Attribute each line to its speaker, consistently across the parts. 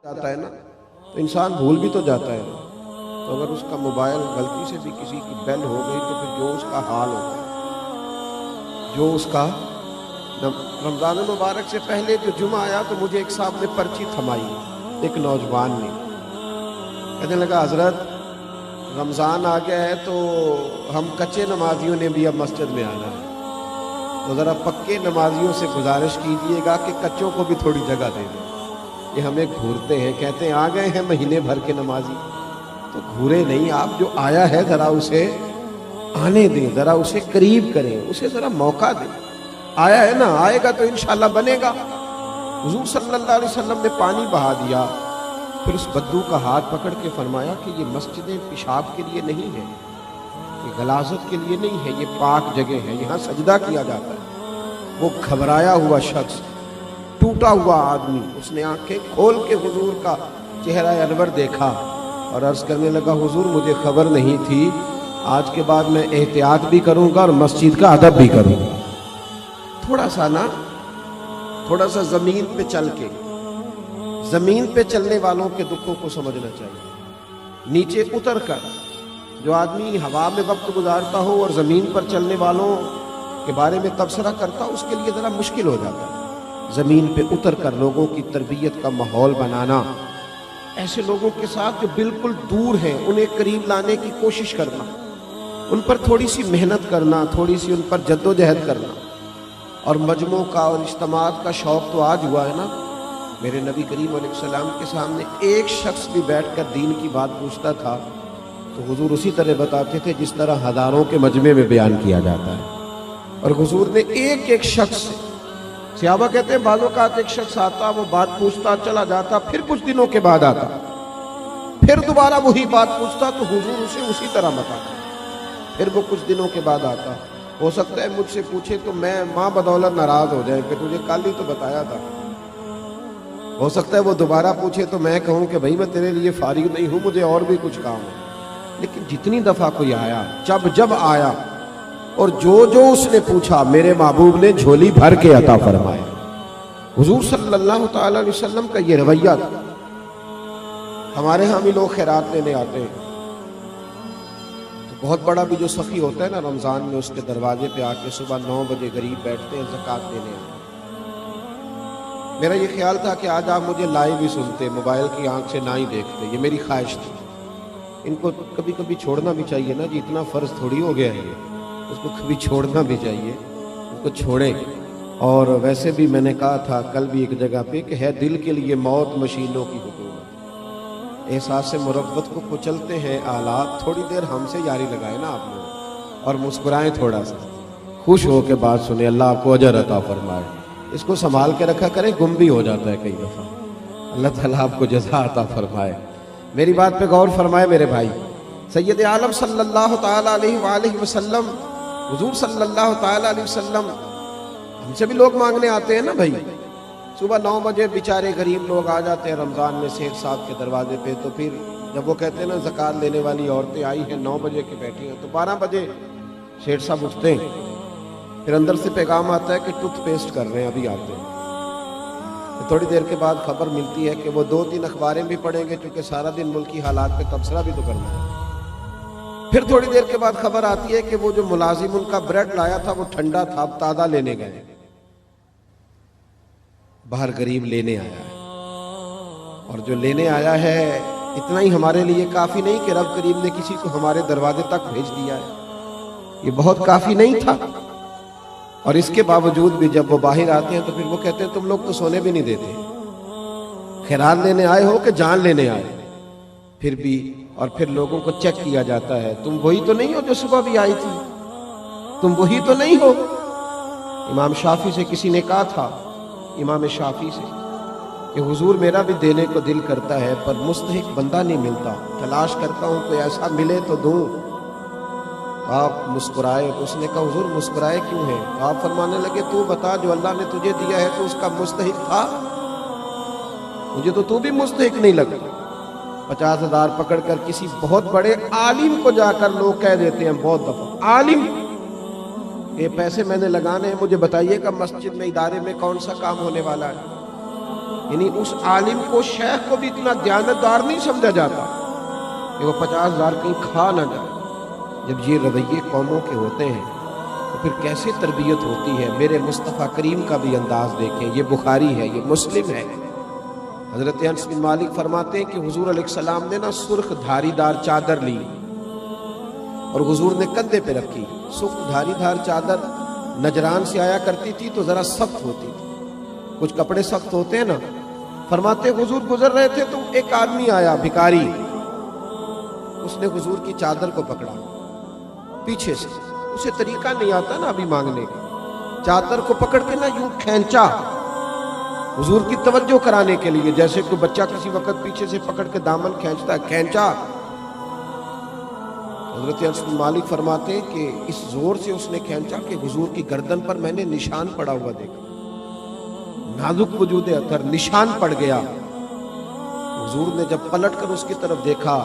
Speaker 1: جاتا ہے نا تو انسان بھول بھی تو جاتا ہے نا. تو اگر اس کا موبائل غلطی سے بھی کسی کی بیل ہو گئی تو پھر جو اس کا حال ہوتا ہے, جو اس کا رمضان المبارک سے پہلے جو جمعہ آیا تو مجھے ایک صاحب نے پرچی تھمائی, ایک نوجوان نے کہنے لگا حضرت رمضان آ گیا ہے تو ہم کچے نمازیوں نے بھی اب مسجد میں آنا ہے, تو ذرا پکے نمازیوں سے گزارش کیجیے گا کہ کچوں کو بھی تھوڑی جگہ دے دیں. یہ ہمیں گھورتے ہیں, کہتے ہیں آ گئے ہیں مہینے بھر کے نمازی, تو گھورے نہیں آپ, جو آیا ہے ذرا اسے آنے دیں, ذرا اسے قریب کریں, اسے ذرا موقع دیں. آیا ہے نا, آئے گا تو انشاءاللہ بنے گا. حضور صلی اللہ علیہ وسلم نے پانی بہا دیا, پھر اس بدو کا ہاتھ پکڑ کے فرمایا کہ یہ مسجدیں پیشاب کے لیے نہیں ہیں, یہ غلاظت کے لیے نہیں ہے, یہ پاک جگہ ہے, یہاں سجدہ کیا جاتا ہے. وہ گھبرایا ہوا شخص, ٹوٹا ہوا آدمی, اس نے آنکھیں کھول کے حضور کا چہرہ انور دیکھا اور عرض کرنے لگا حضور مجھے خبر نہیں تھی, آج کے بعد میں احتیاط بھی کروں گا اور مسجد کا ادب بھی کروں گا. تھوڑا سا زمین پہ چل کے, زمین پہ چلنے والوں کے دکھوں کو سمجھنا چاہیے. نیچے اتر کر جو آدمی ہوا میں وقت گزارتا ہو اور زمین پر چلنے والوں کے بارے میں تبصرہ کرتا ہو, اس کے لیے ذرا مشکل ہو جاتا ہے. زمین پہ اتر کر لوگوں کی تربیت کا ماحول بنانا, ایسے لوگوں کے ساتھ جو بالکل دور ہیں انہیں قریب لانے کی کوشش کرنا, ان پر تھوڑی سی محنت کرنا, تھوڑی سی ان پر جد و جہد کرنا. اور مجموع کا اور اجتماعات کا شوق تو آج ہوا ہے نا. میرے نبی کریم علیہ السلام کے سامنے ایک شخص بھی بیٹھ کر دین کی بات پوچھتا تھا تو حضور اسی طرح بتاتے تھے جس طرح ہزاروں کے مجمع میں بیان کیا جاتا ہے. اور حضور نے ایک شخص سے, صحابہ کہتے ہیں بعض اوقات ایک شخص آتا, وہ بات پوچھتا, چلا جاتا, پھر کچھ دنوں کے بعد آتا, پھر دوبارہ وہی بات پوچھتا تو حضور اسے اسی طرح بتاتا, پھر وہ کچھ دنوں کے بعد آتا. ہو سکتا ہے مجھ سے پوچھے تو میں ماں بدولت ناراض ہو جائے کہ تجھے کل ہی تو بتایا تھا. ہو سکتا ہے وہ دوبارہ پوچھے تو میں کہوں کہ بھائی میں تیرے لیے فارغ نہیں ہوں, مجھے اور بھی کچھ کام ہے. لیکن جتنی دفعہ کوئی آیا, جب آیا اور جو اس نے پوچھا میرے محبوب نے جھولی بھر کے عطا فرمایا. حضور صلی اللہ تعالی علیہ وسلم کا یہ رویہ تھا. ہمارے ہاں بھی لوگ خیرات لینے آتے ہیں تو بہت بڑا بھی جو سخی ہوتا ہے نا رمضان میں, اس کے دروازے پہ آ کے صبح 9 بجے غریب بیٹھتے ہیں زکوٰۃ دینے آتے. میرا یہ خیال تھا کہ آج آپ مجھے لائیو ہی سنتے, موبائل کی آنکھ سے نہ ہی دیکھتے, یہ میری خواہش تھی. ان کو کبھی کبھی چھوڑنا بھی چاہیے نا جی, اتنا فرض تھوڑی ہو گیا ہے, اس کو کبھی چھوڑنا بھی چاہیے, اس کو چھوڑیں. اور ویسے بھی میں نے کہا تھا کل بھی ایک جگہ پہ کہ ہے دل کے لیے موت مشینوں کی حکومت, احساس مروت کو کچلتے ہیں آلات. تھوڑی دیر ہم سے یاری لگائے نا آپ لوگ اور مسکرائیں, تھوڑا سا خوش ہو کے بات سنیں, اللہ آپ کو اجر عطا فرمائے. اس کو سنبھال کے رکھا کریں, گم بھی ہو جاتا ہے کئی دفعہ. اللہ تعالیٰ آپ کو جزا عطا فرمائے. میری بات پہ غور فرمائے میرے بھائی. سید عالم صلی اللہ تعالیٰ علیہ وآلہ وسلم, حضور صلی اللہ تعالیٰ علیہ وسلم, ہم سے بھی لوگ مانگنے آتے ہیں نا بھائی. صبح 9 بجے بیچارے غریب لوگ آ جاتے ہیں رمضان میں سیٹھ صاحب کے دروازے پہ, تو پھر جب وہ کہتے ہیں نا زکوٰۃ لینے والی عورتیں آئی ہیں 9 بجے کی بیٹھی ہیں, تو 12 بجے سیٹھ صاحب اٹھتے ہیں. پھر اندر سے پیغام آتا ہے کہ ٹوتھ پیسٹ کر رہے ہیں, ابھی آتے ہیں. تھوڑی دیر کے بعد خبر ملتی ہے کہ وہ 2-3 اخباریں بھی پڑھیں گے کیونکہ سارا دن ملکی حالات پہ تبصرہ بھی تو کرنا ہے. پھر تھوڑی دیر کے بعد خبر آتی ہے کہ وہ جو ملازم ان کا بریڈ لایا تھا وہ ٹھنڈا تھا, اب تازہ لینے گئے. باہر غریب لینے آیا ہے, اور جو لینے آیا ہے اتنا ہی ہمارے لیے کافی نہیں کہ رب کریم نے کسی کو ہمارے دروازے تک بھیج دیا ہے, یہ بہت کافی نہیں تھا. اور اس کے باوجود بھی جب وہ باہر آتے ہیں تو پھر وہ کہتے ہیں تم لوگ تو سونے بھی نہیں دیتے, خیرات لینے آئے ہو کہ جان لینے آئے. پھر بھی اور پھر لوگوں کو چیک کیا جاتا ہے, تم وہی تو نہیں ہو جو صبح بھی آئی تھی, تم وہی تو نہیں ہو. امام شافعی سے کسی نے کہا تھا, امام شافعی سے, کہ حضور میرا بھی دینے کو دل کرتا ہے پر مستحق بندہ نہیں ملتا, تلاش کرتا ہوں کوئی ایسا ملے تو دوں. آپ مسکرائے. تو اس نے کہا حضور مسکرائے کیوں ہیں؟ تو آپ فرمانے لگے تو بتا جو اللہ نے تجھے دیا ہے تو اس کا مستحق تھا, مجھے تو بھی مستحق نہیں لگتا. 50,000 پکڑ کر کسی بہت بڑے عالم کو جا کر لوگ کہہ دیتے ہیں بہت دفعہ, عالم یہ پیسے میں نے لگانے ہیں, مجھے بتائیے کہ مسجد میں ادارے میں کون سا کام ہونے والا ہے. یعنی اس عالم کو، شیخ کو بھی اتنا دیانتدار نہیں سمجھا جاتا کہ وہ 50,000 کہیں کھا نہ جائے۔ جب یہ رویے قوموں کے ہوتے ہیں تو پھر کیسے تربیت ہوتی ہے۔ میرے مصطفیٰ کریم کا بھی انداز دیکھیں، یہ بخاری ہے، یہ مسلم ہے۔ حضرت انس بن مالک فرماتے ہیں کہ حضور علیہ السلام نے نا سرخ دھاری دار چادر لی اور حضور نے کندھے پہ رکھی۔ سرخ دھاری دار چادر نجران سے آیا کرتی تھی تو ذرا سخت ہوتی تھی، کچھ کپڑے سخت ہوتے ہیں نا۔ فرماتے حضور گزر رہے تھے تو ایک آدمی آیا بھکاری، اس نے حضور کی چادر کو پکڑا پیچھے سے، اسے طریقہ نہیں آتا نا ابھی مانگنے کا، چادر کو پکڑ کے نا یوں کھینچا حضور کی توجہ کرانے کے لیے، جیسے کوئی بچہ کسی وقت پیچھے سے پکڑ کے دامن کھینچتا ہے، کھینچا۔ حضرت انس بن مالک فرماتے ہیں کہ اس زور سے اس نے کھینچا کہ حضور کی گردن پر میں نے نشان پڑا ہوا دیکھا، نازک وجود اطہر، نشان پڑ گیا۔ حضور نے جب پلٹ کر اس کی طرف دیکھا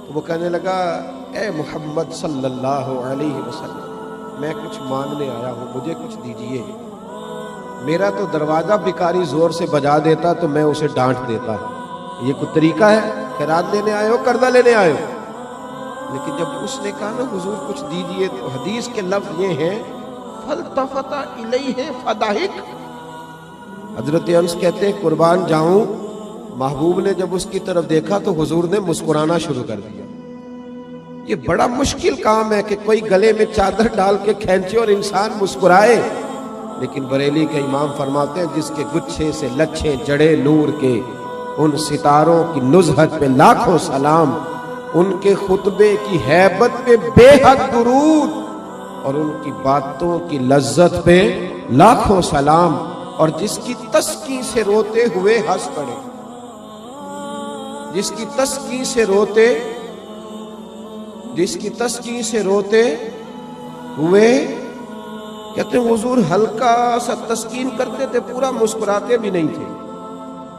Speaker 1: تو وہ کہنے لگا، اے محمد صلی اللہ علیہ وسلم، میں کچھ مانگنے آیا ہوں، مجھے کچھ دیجئے۔ میرا تو دروازہ بھکاری زور سے بجا دیتا تو میں اسے ڈانٹ دیتا، یہ کوئی طریقہ ہے؟ خیرات لینے آئے ہو، قرضہ لینے آئے ہو؟ لیکن جب اس نے کہا نا حضور کچھ دیجئے، تو حدیث کے لفظ یہ ہیں فَالْتَفَتَ إِلَيْهِ فَضَحِكَ۔ حضرت انس کہتے ہیں قربان جاؤں، محبوب نے جب اس کی طرف دیکھا تو حضور نے مسکرانا شروع کر دیا۔ یہ بڑا مشکل کام ہے کہ کوئی گلے میں چادر ڈال کے کھینچے اور انسان مسکرائے، لیکن بریلی کے امام فرماتے ہیں جس کے گچھے سے لچھے جڑے نور کے، ان ستاروں کی نزہت پہ لاکھوں سلام، ان کے خطبے کی ہیبت پہ بے حد درود، اور ان کی باتوں کی لذت پہ لاکھوں سلام، اور جس کی تسکین سے روتے ہوئے ہنس پڑے، جس کی تسکین سے روتے ہوئے، کہتے ہیں حضور ہلکا سا تسکین کرتے تھے، پورا مسکراتے بھی نہیں تھے،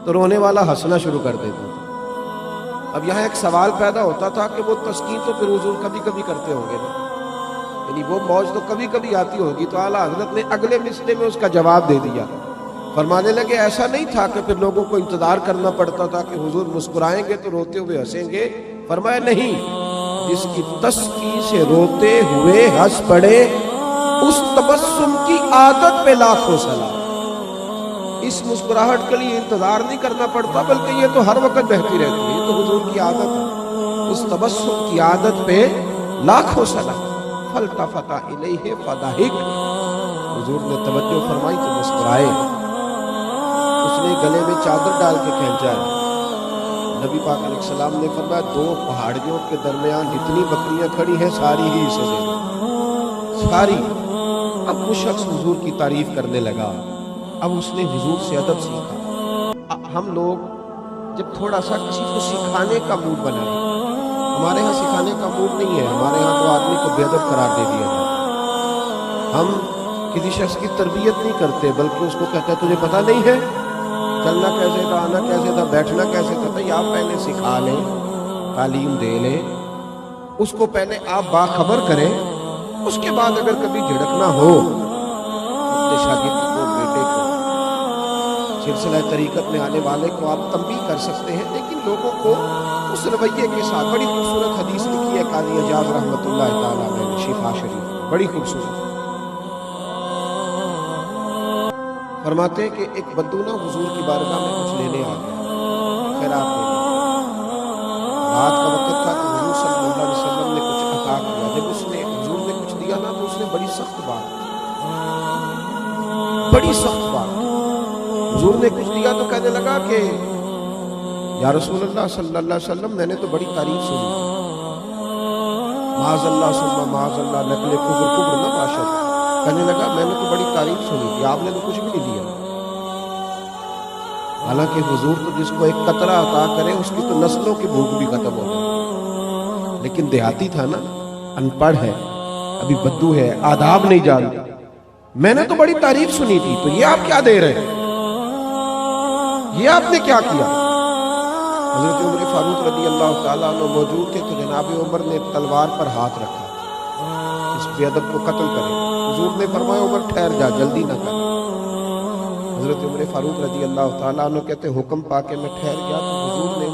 Speaker 1: تو رونے والا ہنسنا شروع کر دیتا تھا۔ اب یہاں ایک سوال پیدا ہوتا تھا کہ وہ تسکین تو پھر حضور کبھی کبھی کرتے ہوں گے نا، یعنی وہ موج تو کبھی کبھی آتی ہوگی، تو اعلیٰ حضرت نے اگلے مصرعے میں اس کا جواب دے دیا، فرمانے لگے ایسا نہیں تھا کہ پھر لوگوں کو انتظار کرنا پڑتا تھا کہ حضور مسکرائیں گے تو روتے ہوئے ہنسیں گے۔ فرمایا نہیں، جس کی تسکین سے روتے ہوئے ہنس پڑے، اس تبسم کی عادت پہ لاکھوں سلام۔ اس مسکراہٹ کے لیے انتظار نہیں کرنا پڑتا، بلکہ یہ تو ہر وقت بہتی رہتی ہے، یہ تو حضور کی عادت ہے۔ اس تبسم کی عادت پہ لاکھوں سلام۔ فَالْتَفَتَ إِلَيْهِ فَضَحِكَ، حضور نے توجہ فرمائی تو مسکرائے۔ اس نے گلے میں چادر ڈال کے کھینچا ہے۔ نبی پاک علیہ السلام نے فرمایا دو پہاڑیوں کے درمیان جتنی بکریاں کھڑی ہیں ساری ہی اسے دے دو، ساری۔ اب وہ شخص حضور کی تعریف کرنے لگا، اب اس نے حضور سے ادب سیکھا۔ ہم لوگ جب تھوڑا سا کسی کو سکھانے کا موڈ بنائیں، ہمارے ہاں سکھانے کا موڈ نہیں ہے، ہمارے ہاں تو آدمی کو بے ادب قرار دے دیا جاتا۔ ہم کسی شخص کی تربیت نہیں کرتے، بلکہ اس کو کہتے ہیں تجھے پتہ نہیں ہے چلنا کیسے تھا، آنا کیسے تھا، بیٹھنا کیسے تھا۔ بھئی آپ پہلے سکھا لیں، تعلیم دے لیں، اس کو پہلے آپ باخبر کریں، اس کے بعد اگر کبھی جھڑکنا ہو اپنے شاگرد کو، بیٹے کو، سلسلہ طریقت میں آنے والے کو آپ تنبیہ کر سکتے ہیں، لیکن لوگوں کو اس رویے کے ساتھ۔ بڑی خوبصورت حدیث لکھی ہے قاضی اعجاز رحمۃ اللہ تعالیٰ علیہ نے شفا شریف، بڑی خوبصورت۔ فرماتے ہیں کہ ایک بدو نا حضور کی بارگاہ میں کچھ لینے آ گیا، خیرات لینے۔ رات کا وقت تھا کہ حضور صلی اللہ علیہ وسلم نے کچھ عطا کیا۔ جب اس نے حضور نے کچھ دیا نا تو اس نے بڑی سخت بات، حضور نے کچھ دیا تو کہنے لگا کہ یا رسول اللہ صلی اللہ علیہ وسلم میں نے تو بڑی تعریف سنی، معاذ اللہ ثم معاذ اللہ، نقل کفر نہ باشد۔ کہنے لگا میں نے تو بڑی تعریف سنی کہ آپ نے تو کچھ بھی نہیں دیا، حالانکہ حضور تو جس کو ایک قطرہ عطا کرے اس کی تو نسلوں کی بھوک بھی ختم ہو جائے۔ لیکن دیہاتی تھا نا، ان پڑھ ہے، ابھی بدو ہے، آداب نہیں جانتا، میں نے تو بڑی تعریف سنی تھی، تو یہ آپ کیا دے رہے ہیں، یہ آپ نے کیا کیا؟ حضرت عمر فاروق رضی اللہ تعالیٰ عنہ موجود تھے، تو جناب عمر نے تلوار پر ہاتھ رکھا، اس بے ادب کو قتل کرے۔ حضور نے فرمایا عمر ٹھہر جا، جلدی نہ کر۔ حضرت عمر فاروق رضی اللہ تعالیٰ عنہ کہتے ہیں حکم پا کے میں ٹھہر گیا تو حضور نے